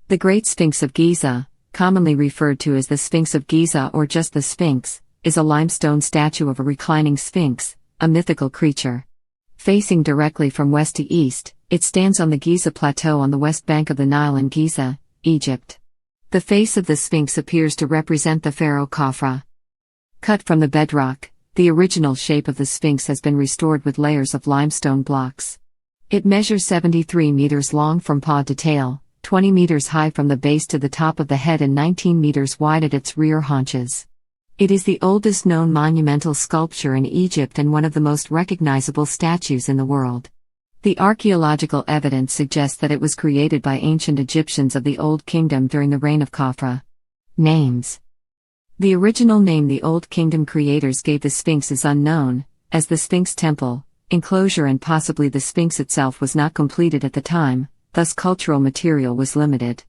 The Great Sphinx of Giza, commonly referred to as the Sphinx of Giza or just the Sphinx, is a limestone statue of a reclining sphinx, a mythical creature. Facing directly from west to east, it stands on the Giza Plateau on the west bank of the Nile in Giza, Egypt. The face of the sphinx appears to represent the pharaoh Khafre. Cut from the bedrock, the original shape of the sphinx has been restored with layers of limestone blocks. It measures 73 meters long from paw to tail, 20 meters high from the base to the top of the head and 19 meters wide at its rear haunches. It is the oldest known monumental sculpture in Egypt and one of the most recognizable statues in the world. The archaeological evidence suggests that it was created by ancient Egyptians of the Old Kingdom during the reign of Khafre. Names. The original name the Old Kingdom creators gave the Sphinx is unknown, as the Sphinx temple, enclosure and possibly the Sphinx itself was not completed at the time, thus cultural material was limited.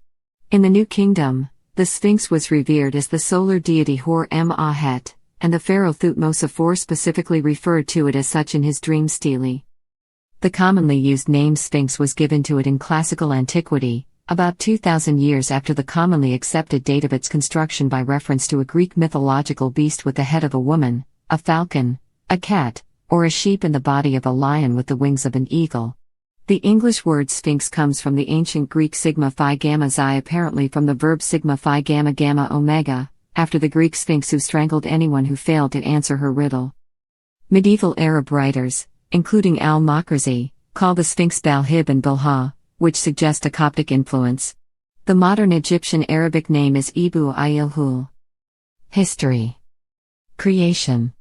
In the New Kingdom, the Sphinx was revered as the solar deity Hor-M-Ahet, and the pharaoh Thutmose IV specifically referred to it as such in his dream stele. The commonly used name Sphinx was given to it in classical antiquity, about 2,000 years after the commonly accepted date of its construction by reference to a Greek mythological beast with the head of a woman, a falcon, a cat, or a sheep and the body of a lion with the wings of an eagle. The English word sphinx comes from the ancient Greek sigma phi gamma xi, apparently from the verb sigma phi gamma gamma omega, after the Greek sphinx who strangled anyone who failed to answer her riddle. Medieval Arab writers, including al-Makhrizi, call the sphinx Balhib and Bilha, which suggest a Coptic influence. The modern Egyptian Arabic name is Ibu Ayilhul. History. Creation.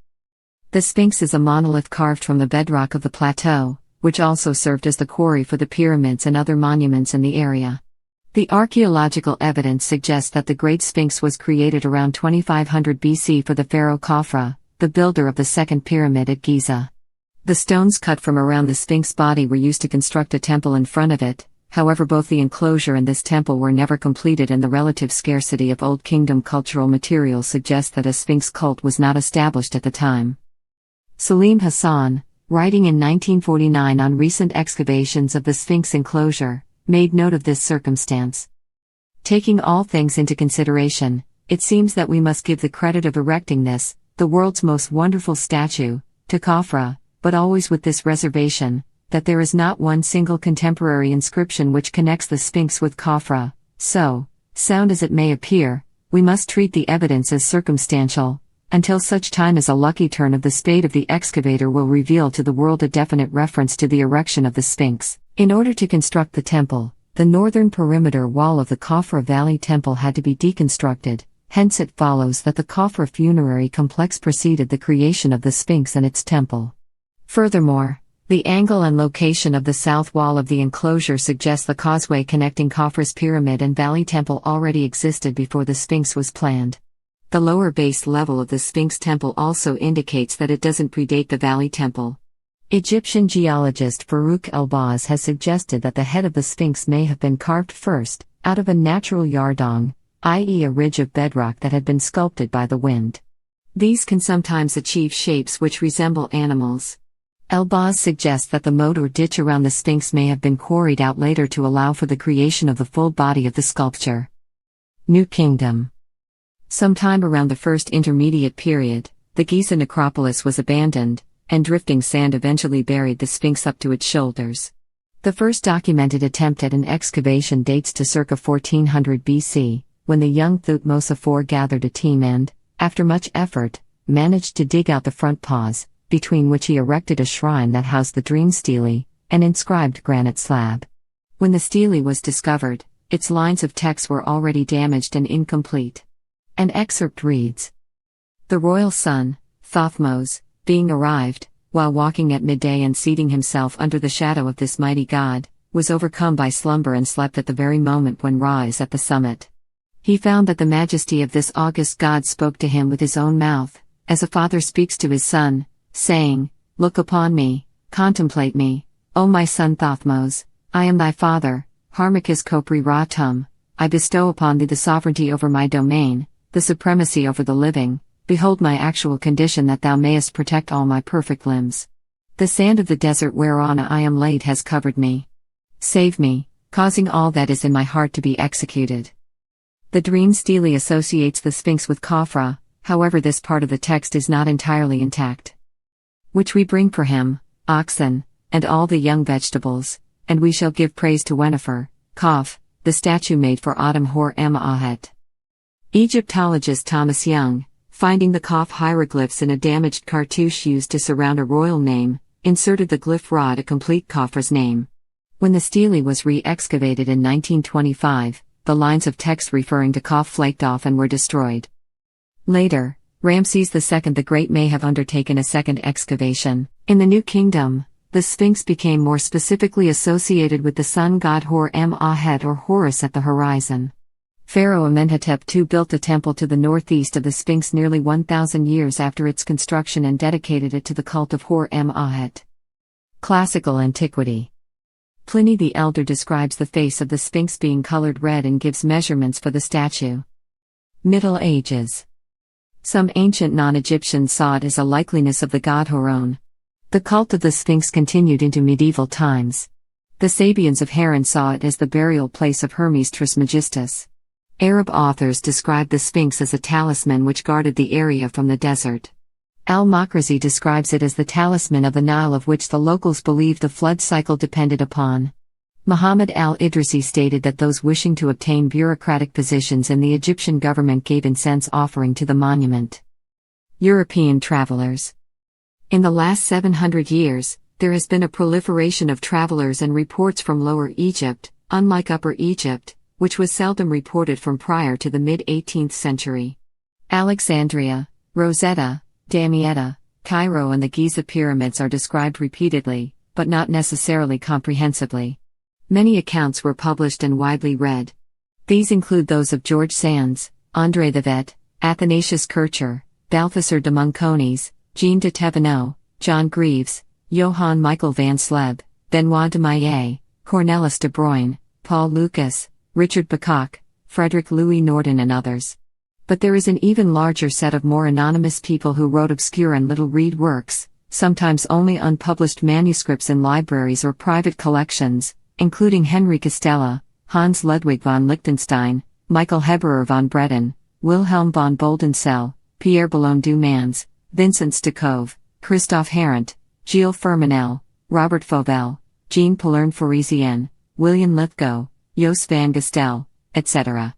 The Sphinx is a monolith carved from the bedrock of the plateau, which also served as the quarry for the pyramids and other monuments in the area. The archaeological evidence suggests that the Great Sphinx was created around 2500 BC for the pharaoh Khafre, the builder of the second pyramid at Giza. The stones cut from around the Sphinx body were used to construct a temple in front of it, however both the enclosure and this temple were never completed, and the relative scarcity of Old Kingdom cultural materials suggests that a Sphinx cult was not established at the time. Salim Hassan, writing in 1949 on recent excavations of the Sphinx enclosure, made note of this circumstance. Taking all things into consideration, it seems that we must give the credit of erecting this, the world's most wonderful statue, to Khafre, but always with this reservation, that there is not one single contemporary inscription which connects the Sphinx with Khafre, so, sound as it may appear, we must treat the evidence as circumstantial, until such time as a lucky turn of the spade of the excavator will reveal to the world a definite reference to the erection of the Sphinx. In order to construct the temple, the northern perimeter wall of the Khafre Valley Temple had to be deconstructed, hence it follows that the Khafre funerary complex preceded the creation of the Sphinx and its temple. Furthermore, the angle and location of the south wall of the enclosure suggests the causeway connecting Khafre's pyramid and Valley Temple already existed before the Sphinx was planned. The lower base level of the Sphinx temple also indicates that it doesn't predate the Valley Temple. Egyptian geologist Farouk El-Baz has suggested that the head of the Sphinx may have been carved first, out of a natural yardong, i.e. a ridge of bedrock that had been sculpted by the wind. These can sometimes achieve shapes which resemble animals. El-Baz suggests that the moat or ditch around the Sphinx may have been quarried out later to allow for the creation of the full body of the sculpture. New Kingdom. Sometime around the First Intermediate Period, the Giza necropolis was abandoned, and drifting sand eventually buried the Sphinx up to its shoulders. The first documented attempt at an excavation dates to circa 1400 BC, when the young Thutmose IV gathered a team and, after much effort, managed to dig out the front paws, between which he erected a shrine that housed the dream stele, an inscribed granite slab. When the stele was discovered, its lines of text were already damaged and incomplete. An excerpt reads: "The royal son, Thutmose, being arrived, while walking at midday and seating himself under the shadow of this mighty god, was overcome by slumber and slept at the very moment when Ra is at the summit. He found that the majesty of this august god spoke to him with his own mouth, as a father speaks to his son, saying, 'Look upon me, contemplate me, O my son Thutmose, I am thy father, Harmachis Kopri Ra-Tum, I bestow upon thee the sovereignty over my domain, the supremacy over the living, behold my actual condition that thou mayest protect all my perfect limbs. The sand of the desert whereon I am laid has covered me. Save me, causing all that is in my heart to be executed. The dream stele associates the Sphinx with Khafre, however this part of the text is not entirely intact. Which we bring for him, oxen, and all the young vegetables, and we shall give praise to Wennefer, Khafre, the statue made for Autumn Hor-em-Ahet. Egyptologist Thomas Young, finding the Khafre hieroglyphs in a damaged cartouche used to surround a royal name, inserted the glyph Ra to complete Khafre's name. When the stele was re-excavated in 1925, the lines of text referring to Khafre flaked off and were destroyed. Later, Ramses II the Great may have undertaken a second excavation. In the New Kingdom, the Sphinx became more specifically associated with the sun god Hor-em-Ahet or Horus at the horizon. Pharaoh Amenhotep II built a temple to the northeast of the Sphinx nearly 1,000 years after its construction and dedicated it to the cult of Hor-em-Ahet. Classical Antiquity. Pliny the Elder describes the face of the Sphinx being colored red and gives measurements for the statue. Middle Ages. Some ancient non-Egyptians saw it as a likeliness of the god Horon. The cult of the Sphinx continued into medieval times. The Sabians of Harran saw it as the burial place of Hermes Trismegistus. Arab authors describe the Sphinx as a talisman which guarded the area from the desert. Al-Makhrizi describes it as the talisman of the Nile of which the locals believed the flood cycle depended upon. Muhammad al-Idrisi stated that those wishing to obtain bureaucratic positions in the Egyptian government gave incense offering to the monument. European travelers. In the last 700 years, there has been a proliferation of travelers and reports from Lower Egypt, unlike Upper Egypt, which was seldom reported from prior to the mid-18th century. Alexandria, Rosetta, Damietta, Cairo and the Giza pyramids are described repeatedly, but not necessarily comprehensively. Many accounts were published and widely read. These include those of George Sands, André the Vet, Athanasius Kircher, Balthasar de Muncones, Jean de Thévenot, John Greaves, Johann Michael van Sleb, Benoit de Maillet, Cornelis de Bruyne, Paul Lucas, Richard Bacach, Frederick Louis Norden and others. But there is an even larger set of more anonymous people who wrote obscure and little-read works, sometimes only unpublished manuscripts in libraries or private collections, including Henry Castella, Hans Ludwig von Liechtenstein, Michael Heberer von Breden, Wilhelm von Boldensell, Pierre Boulogne du Mans, Vincent Stakove, Christophe Harrant, Gilles Fermanel, Robert Fauvel, Jean Paulerne Parisien, William Lithgow, Jos van Gestel, etc.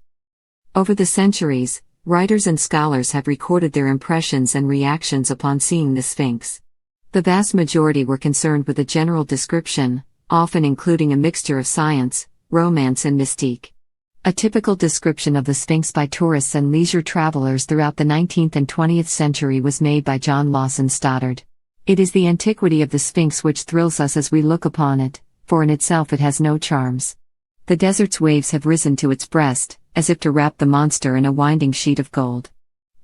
Over the centuries, writers and scholars have recorded their impressions and reactions upon seeing the Sphinx. The vast majority were concerned with a general description, often including a mixture of science, romance and mystique. A typical description of the Sphinx by tourists and leisure travelers throughout the 19th and 20th century was made by John Lawson Stoddard. It is the antiquity of the Sphinx which thrills us as we look upon it, for in itself it has no charms. The desert's waves have risen to its breast, as if to wrap the monster in a winding sheet of gold.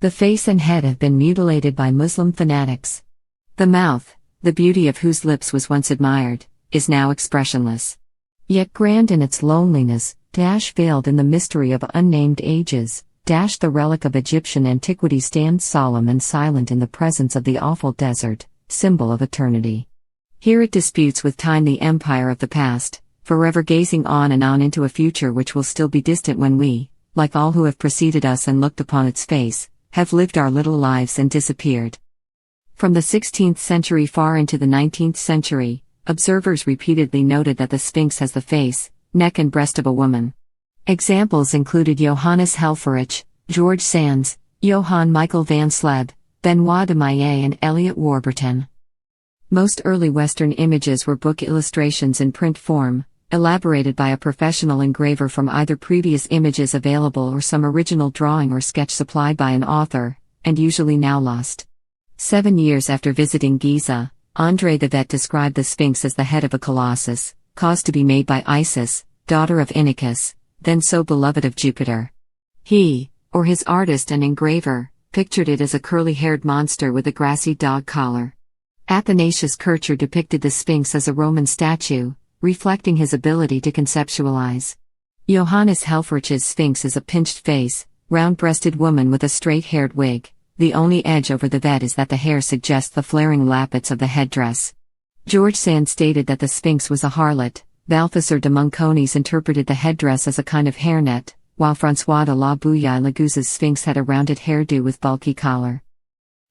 The face and head have been mutilated by Muslim fanatics. The mouth, the beauty of whose lips was once admired, is now expressionless. Yet grand in its loneliness, veiled in the mystery of unnamed ages, the relic of Egyptian antiquity stands solemn and silent in the presence of the awful desert, symbol of eternity. Here it disputes with time the empire of the past, forever gazing on and on into a future which will still be distant when we, like all who have preceded us and looked upon its face, have lived our little lives and disappeared. From the 16th century far into the 19th century, observers repeatedly noted that the Sphinx has the face, neck and breast of a woman. Examples included Johannes Helfferich, George Sands, Johann Michael van Sleb, Benoit de Maillet and Elliot Warburton. Most early Western images were book illustrations in print form, elaborated by a professional engraver from either previous images available or some original drawing or sketch supplied by an author, and usually now lost. 7 years after visiting Giza, André the Vet described the Sphinx as the head of a colossus, caused to be made by Isis, daughter of Inachus, then so beloved of Jupiter. He, or his artist and engraver, pictured it as a curly-haired monster with a grassy dog collar. Athanasius Kircher depicted the Sphinx as a Roman statue, reflecting his ability to conceptualize. Johannes Helffrich's Sphinx is a pinched face, round-breasted woman with a straight-haired wig. The only edge over the vet is that the hair suggests the flaring lappets of the headdress. George Sand stated that the Sphinx was a harlot, Balthasar de Monconis interpreted the headdress as a kind of hairnet, while François de la Bouille-Lagouze's sphinx had a rounded hairdo with bulky collar.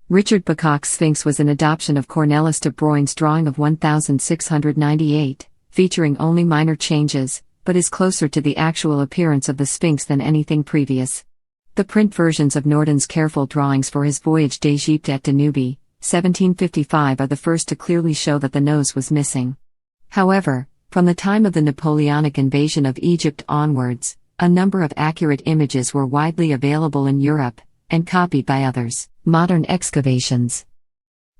Richard Bacoc's sphinx was an adoption of Cornelis de Bruyne's drawing of 1698, featuring only minor changes, but is closer to the actual appearance of the sphinx than anything previous. The print versions of Nordon's careful drawings for his Voyage d'Égypte et de Nubie, 1755 are the first to clearly show that the nose was missing. However, from the time of the Napoleonic invasion of Egypt onwards, a number of accurate images were widely available in Europe, and copied by others. Modern excavations.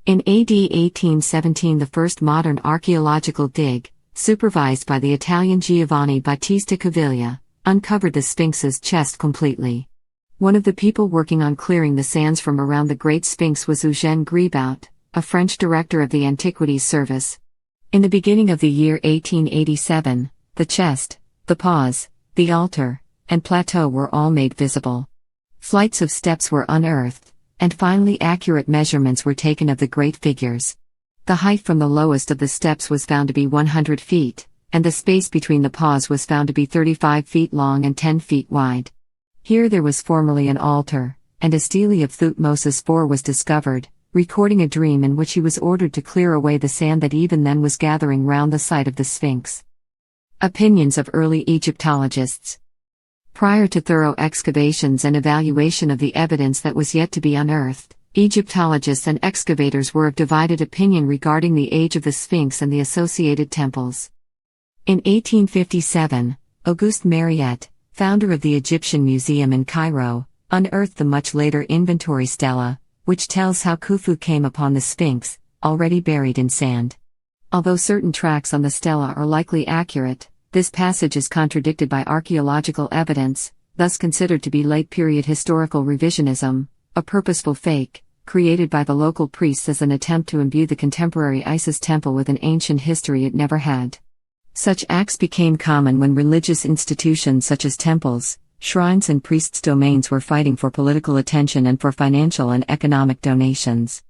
In AD 1817, the first modern archaeological dig, supervised by the Italian Giovanni Battista Caviglia, uncovered the Sphinx's chest completely. One of the people working on clearing the sands from around the Great Sphinx was Eugène Gribaut, a French director of the Antiquities Service. In the beginning of the year 1887, the chest, the paws, the altar, and plateau were all made visible. Flights of steps were unearthed, and finally accurate measurements were taken of the great figures. The height from the lowest of the steps was found to be 100 feet, and the space between the paws was found to be 35 feet long and 10 feet wide. Here there was formerly an altar, and a stele of Thutmose IV was discovered, recording a dream in which he was ordered to clear away the sand that even then was gathering round the site of the Sphinx. Opinions of early Egyptologists. Prior to thorough excavations and evaluation of the evidence that was yet to be unearthed, Egyptologists and excavators were of divided opinion regarding the age of the Sphinx and the associated temples. In 1857, Auguste Mariette, founder of the Egyptian Museum in Cairo, unearthed the much later inventory stela, which tells how Khufu came upon the Sphinx, already buried in sand. Although certain tracks on the stela are likely accurate, this passage is contradicted by archaeological evidence, thus considered to be late-period historical revisionism, a purposeful fake, created by the local priests as an attempt to imbue the contemporary Isis temple with an ancient history it never had. Such acts became common when religious institutions such as temples, shrines and priests' domains were fighting for political attention and for financial and economic donations.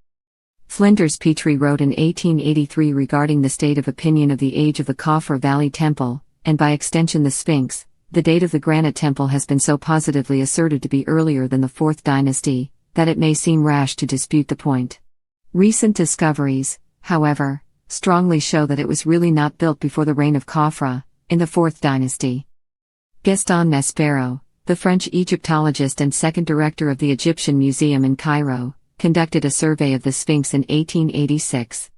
Flinders Petrie wrote in 1883 regarding the state of opinion of the age of the Khafre Valley Temple, and by extension the Sphinx. The date of the Granite Temple has been so positively asserted to be earlier than the 4th dynasty, that it may seem rash to dispute the point. Recent discoveries, however, strongly show that it was really not built before the reign of Khafre, in the 4th dynasty. Gaston Maspero, the French Egyptologist and second director of the Egyptian Museum in Cairo, conducted a survey of the Sphinx in 1886.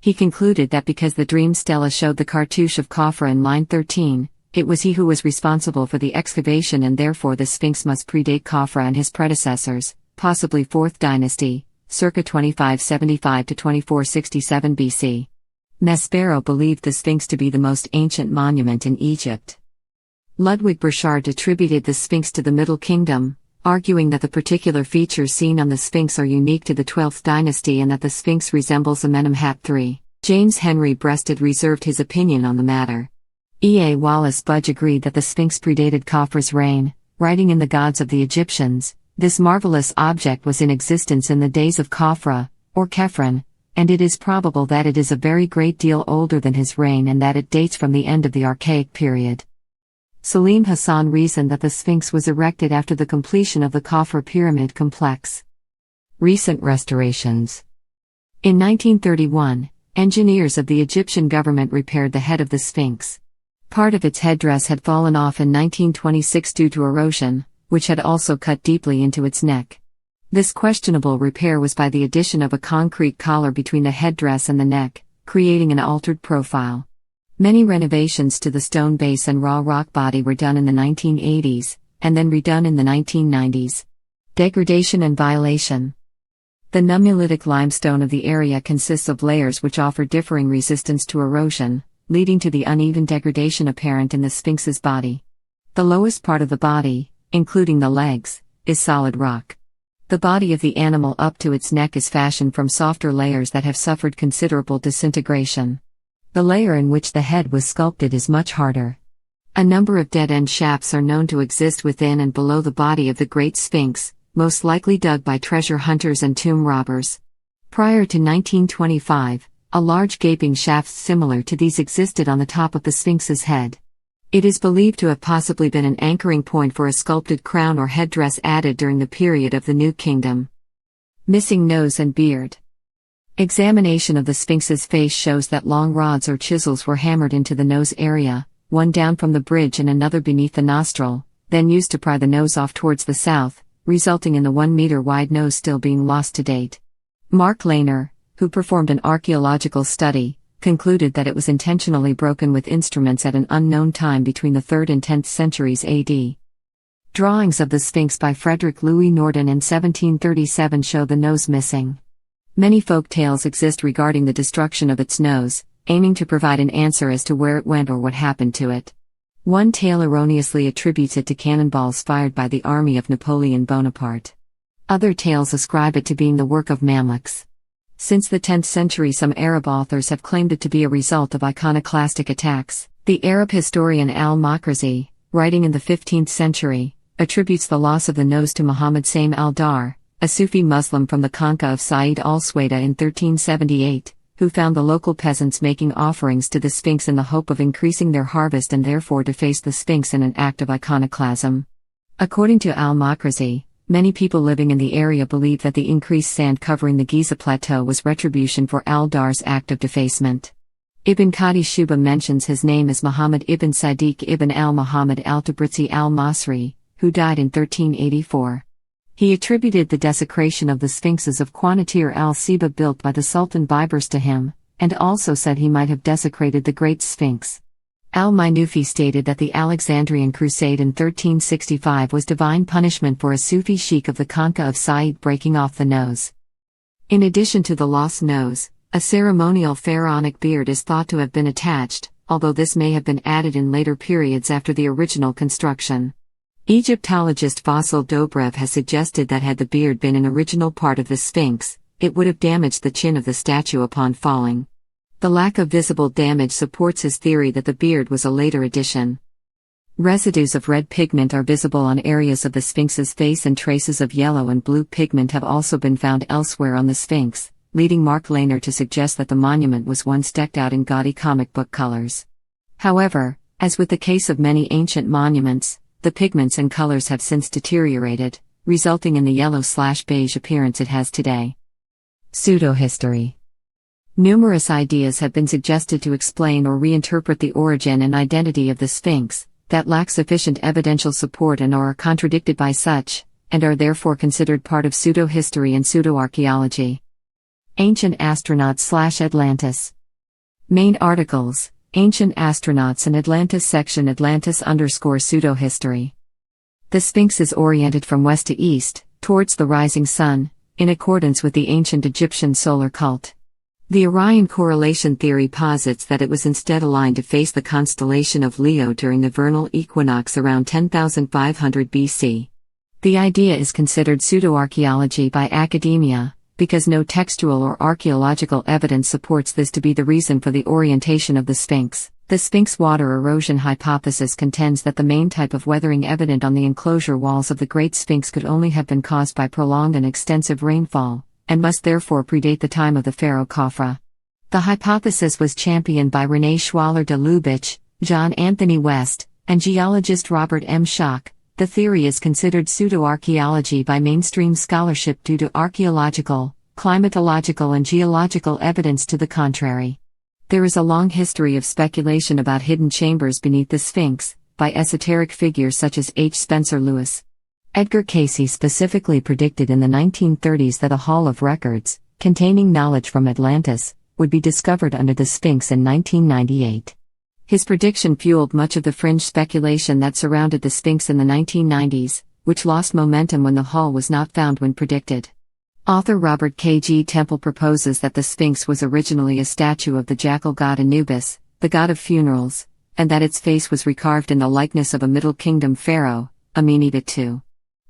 He concluded that because the dream stela showed the cartouche of Khafre in line 13, it was he who was responsible for the excavation and therefore the Sphinx must predate Khafre and his predecessors, possibly 4th dynasty, circa 2575 to 2467 BC. Maspero believed the Sphinx to be the most ancient monument in Egypt. Ludwig Burchard attributed the Sphinx to the Middle Kingdom, arguing that the particular features seen on the Sphinx are unique to the 12th dynasty and that the Sphinx resembles Amenemhat III. James Henry Breasted reserved his opinion on the matter. E. A. Wallace Budge agreed that the Sphinx predated Khafre's reign, writing in The Gods of the Egyptians, "This marvelous object was in existence in the days of Khafre, or Khephren, and it is probable that it is a very great deal older than his reign and that it dates from the end of the Archaic period." Salim Hassan reasoned that the Sphinx was erected after the completion of the Khafre pyramid complex. Recent restorations. In 1931, engineers of the Egyptian government repaired the head of the Sphinx. Part of its headdress had fallen off in 1926 due to erosion, which had also cut deeply into its neck. This questionable repair was by the addition of a concrete collar between the headdress and the neck, creating an altered profile. Many renovations to the stone base and raw rock body were done in the 1980s, and then redone in the 1990s. Degradation and violation. The nummulitic limestone of the area consists of layers which offer differing resistance to erosion, leading to the uneven degradation apparent in the Sphinx's body. The lowest part of the body, including the legs, is solid rock. The body of the animal up to its neck is fashioned from softer layers that have suffered considerable disintegration. The layer in which the head was sculpted is much harder. A number of dead-end shafts are known to exist within and below the body of the Great Sphinx, most likely dug by treasure hunters and tomb robbers. Prior to 1925, A large gaping shaft similar to these existed on the top of the Sphinx's head. It is believed to have possibly been an anchoring point for a sculpted crown or headdress added during the period of the New Kingdom. Missing nose and beard. Examination of the Sphinx's face shows that long rods or chisels were hammered into the nose area, one down from the bridge and another beneath the nostril, then used to pry the nose off towards the south, resulting in the 1-meter-wide nose still being lost to date. Mark Lehner, who performed an archaeological study, concluded that it was intentionally broken with instruments at an unknown time between the 3rd and 10th centuries AD. Drawings of the Sphinx by Frederick Louis Norden in 1737 show the nose missing. Many folk tales exist regarding the destruction of its nose, aiming to provide an answer as to where it went or what happened to it. One tale erroneously attributes it to cannonballs fired by the army of Napoleon Bonaparte. Other tales ascribe it to being the work of Mamluks. Since the 10th century, some Arab authors have claimed it to be a result of iconoclastic attacks. The Arab historian al-Makhrazi, writing in the 15th century, attributes the loss of the nose to Muhammad Saim al-Dar, a Sufi Muslim from the Khanqa of Said al-Suwaida in 1378, who found the local peasants making offerings to the Sphinx in the hope of increasing their harvest and therefore defaced the Sphinx in an act of iconoclasm. According to al-Makhrazi, many people living in the area believe that the increased sand covering the Giza Plateau was retribution for al-Dar's act of defacement. Ibn Qadi Shuba mentions his name as Muhammad ibn Sadiq ibn al-Muhammad al-Tabrizi al-Masri, who died in 1384. He attributed the desecration of the Sphinxes of Quanatir al-Siba built by the Sultan Baibars to him, and also said he might have desecrated the Great Sphinx. Al-Minufi stated that the Alexandrian Crusade in 1365 was divine punishment for a Sufi sheikh of the Khanqa of Said breaking off the nose. In addition to the lost nose, a ceremonial pharaonic beard is thought to have been attached, although this may have been added in later periods after the original construction. Egyptologist Vasil Dobrev has suggested that had the beard been an original part of the Sphinx, it would have damaged the chin of the statue upon falling. The lack of visible damage supports his theory that the beard was a later addition. Residues of red pigment are visible on areas of the Sphinx's face, and traces of yellow and blue pigment have also been found elsewhere on the Sphinx, leading Mark Lehner to suggest that the monument was once decked out in gaudy comic book colors. However, as with the case of many ancient monuments, the pigments and colors have since deteriorated, resulting in the yellow/beige appearance it has today. Pseudo-history. Numerous ideas have been suggested to explain or reinterpret the origin and identity of the Sphinx, that lack sufficient evidential support and or are contradicted by such, and are therefore considered part of pseudo-history and pseudo-archaeology. Ancient astronauts/Atlantis. Main articles: Ancient Astronauts and Atlantis section Atlantis_pseudo-history. The Sphinx is oriented from west to east, towards the rising sun, in accordance with the ancient Egyptian solar cult. The Orion correlation theory posits that it was instead aligned to face the constellation of Leo during the vernal equinox around 10,500 BC. The idea is considered pseudo-archaeology by academia, because no textual or archaeological evidence supports this to be the reason for the orientation of the Sphinx. The Sphinx water erosion hypothesis contends that the main type of weathering evident on the enclosure walls of the Great Sphinx could only have been caused by prolonged and extensive rainfall, and must therefore predate the time of the pharaoh Khafre. The hypothesis was championed by René Schwaller de Lubitsch, John Anthony West, and geologist Robert M. Schoch. The theory is considered pseudo-archaeology by mainstream scholarship due to archaeological, climatological and geological evidence to the contrary. There is a long history of speculation about hidden chambers beneath the Sphinx, by esoteric figures such as H. Spencer Lewis. Edgar Cayce specifically predicted in the 1930s that a Hall of Records, containing knowledge from Atlantis, would be discovered under the Sphinx in 1998. His prediction fueled much of the fringe speculation that surrounded the Sphinx in the 1990s, which lost momentum when the hall was not found when predicted. Author Robert K. G. Temple proposes that the Sphinx was originally a statue of the jackal god Anubis, the god of funerals, and that its face was recarved in the likeness of a Middle Kingdom pharaoh, Amenhotep II.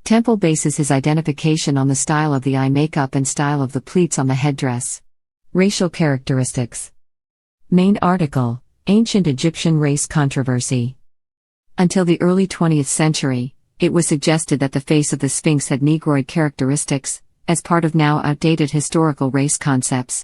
Temple bases his identification on the style of the eye makeup and style of the pleats on the headdress. Racial characteristics. Main article: Ancient Egyptian race controversy. Until the early 20th century, it was suggested that the face of the Sphinx had Negroid characteristics, as part of now outdated historical race concepts.